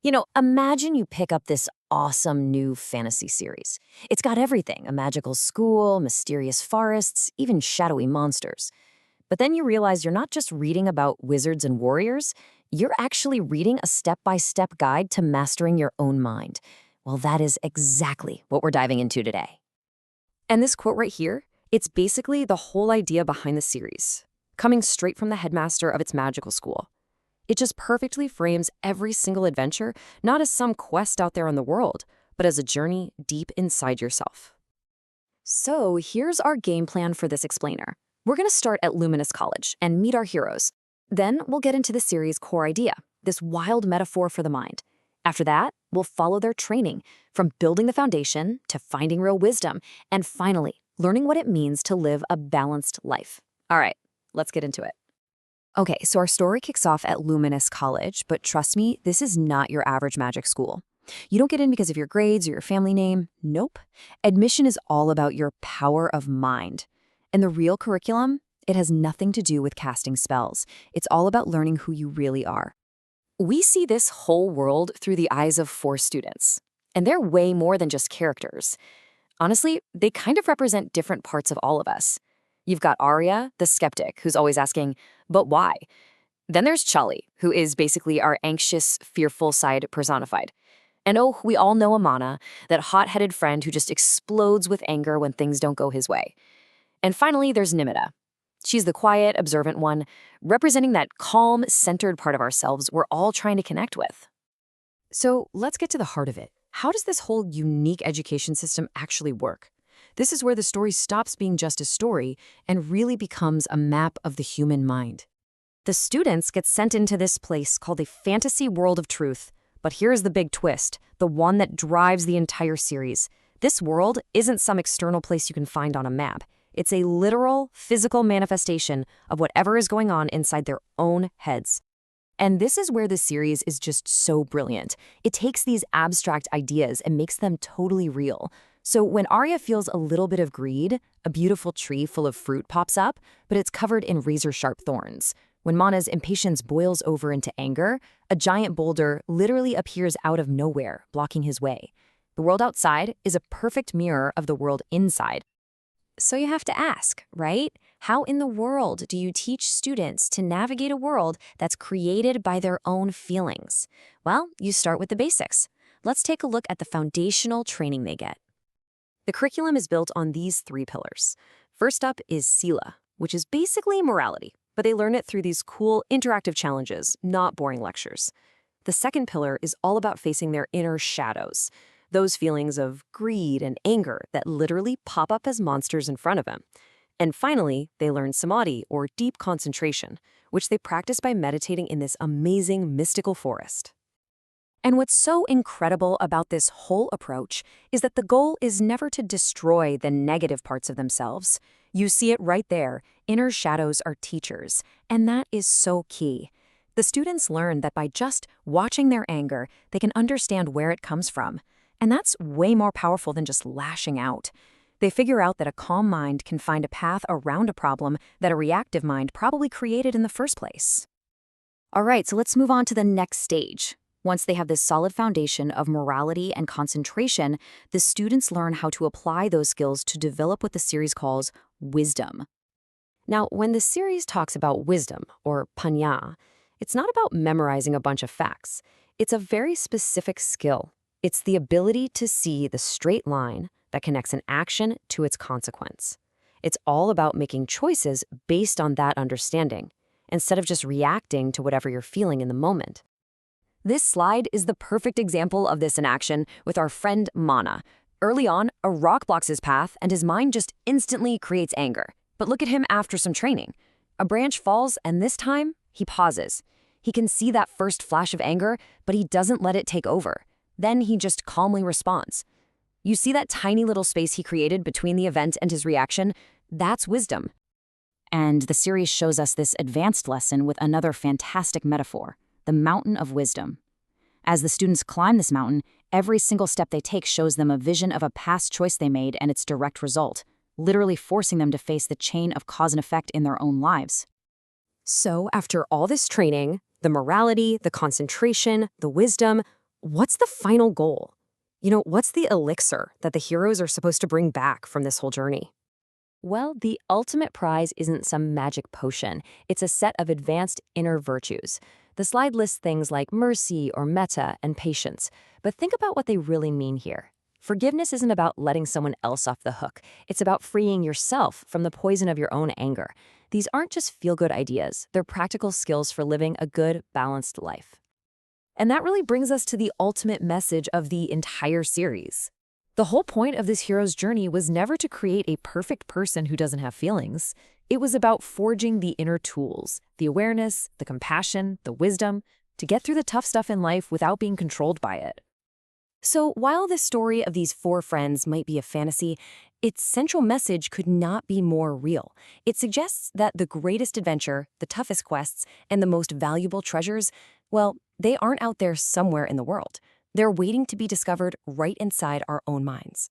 Imagine you pick up this awesome new fantasy series. It's got everything: a magical school, mysterious forests, even shadowy monsters. But then you realize you're not just reading about wizards and warriors, you're actually reading a step by step guide to mastering your own mind. Well, that is exactly what we're diving into today. And this quote right here, it's basically the whole idea behind the series, coming straight from the headmaster of its magical school. It just perfectly frames every single adventure, not as some quest out there in the world, but as a journey deep inside yourself. So here's our game plan for this explainer. We're going to start at Luminous College and meet our heroes. Then we'll get into the series' core idea, this wild metaphor for the mind. After that, we'll follow their training, from building the foundation to finding real wisdom, and finally, learning what it means to live a balanced life. All right, let's get into it. Okay, so our story kicks off at Luminous College, but trust me, this is not your average magic school. You don't get in because of your grades or your family name. Nope. Admission is all about your power of mind. And the real curriculum, it has nothing to do with casting spells. It's all about learning who you really are. We see this whole world through the eyes of 4 students, and they're way more than just characters. Honestly, they kind of represent different parts of all of us. You've got Arya, the skeptic, who's always asking, but why? Then there's Chali, who is basically our anxious, fearful side personified. And oh, we all know Amana, that hot-headed friend who just explodes with anger when things don't go his way. And finally, there's Nimida. She's the quiet, observant one, representing that calm, centered part of ourselves we're all trying to connect with. So let's get to the heart of it. How does this whole unique education system actually work? This is where the story stops being just a story and really becomes a map of the human mind. The students get sent into this place called a fantasy world of truth. But here's the big twist, the one that drives the entire series. This world isn't some external place you can find on a map. It's a literal, physical manifestation of whatever is going on inside their own heads. And this is where the series is just so brilliant. It takes these abstract ideas and makes them totally real. So when Arya feels a little bit of greed, a beautiful tree full of fruit pops up, but it's covered in razor-sharp thorns. When Mana's impatience boils over into anger, a giant boulder literally appears out of nowhere, blocking his way. The world outside is a perfect mirror of the world inside. So you have to ask, right? How in the world do you teach students to navigate a world that's created by their own feelings? Well, you start with the basics. Let's take a look at the foundational training they get. The curriculum is built on these 3 pillars. First up is Sila, which is basically morality, but they learn it through these cool, interactive challenges, not boring lectures. The second pillar is all about facing their inner shadows, those feelings of greed and anger that literally pop up as monsters in front of them. And finally, they learn Samadhi, or deep concentration, which they practice by meditating in this amazing mystical forest. And what's so incredible about this whole approach is that the goal is never to destroy the negative parts of themselves. You see it right there. Inner shadows are teachers, and that is so key. The students learn that by just watching their anger, they can understand where it comes from. And that's way more powerful than just lashing out. They figure out that a calm mind can find a path around a problem that a reactive mind probably created in the first place. All right, so let's move on to the next stage. Once they have this solid foundation of morality and concentration, the students learn how to apply those skills to develop what the series calls wisdom. Now, when the series talks about wisdom, or panya, it's not about memorizing a bunch of facts. It's a very specific skill. It's the ability to see the straight line that connects an action to its consequence. It's all about making choices based on that understanding, instead of just reacting to whatever you're feeling in the moment. This slide is the perfect example of this in action with our friend Mana. Early on, a rock blocks his path and his mind just instantly creates anger. But look at him after some training. A branch falls and this time, he pauses. He can see that first flash of anger, but he doesn't let it take over. Then he just calmly responds. You see that tiny little space he created between the event and his reaction? That's wisdom. And the series shows us this advanced lesson with another fantastic metaphor. The mountain of wisdom. As the students climb this mountain, every single step they take shows them a vision of a past choice they made and its direct result, literally forcing them to face the chain of cause and effect in their own lives. So after all this training, the morality, the concentration, the wisdom, What's the final goal? What's the elixir that the heroes are supposed to bring back from this whole journey? Well, the ultimate prize isn't some magic potion. It's a set of advanced inner virtues. The slide lists things like mercy or metta and patience, but think about what they really mean here. Forgiveness isn't about letting someone else off the hook. It's about freeing yourself from the poison of your own anger. These aren't just feel-good ideas. They're practical skills for living a good, balanced life. And that really brings us to the ultimate message of the entire series. The whole point of this hero's journey was never to create a perfect person who doesn't have feelings. It was about forging the inner tools, the awareness, the compassion, the wisdom, to get through the tough stuff in life without being controlled by it. So while the story of these four friends might be a fantasy, its central message could not be more real. It suggests that the greatest adventure, the toughest quests, and the most valuable treasures, well, they aren't out there somewhere in the world. They're waiting to be discovered right inside our own minds.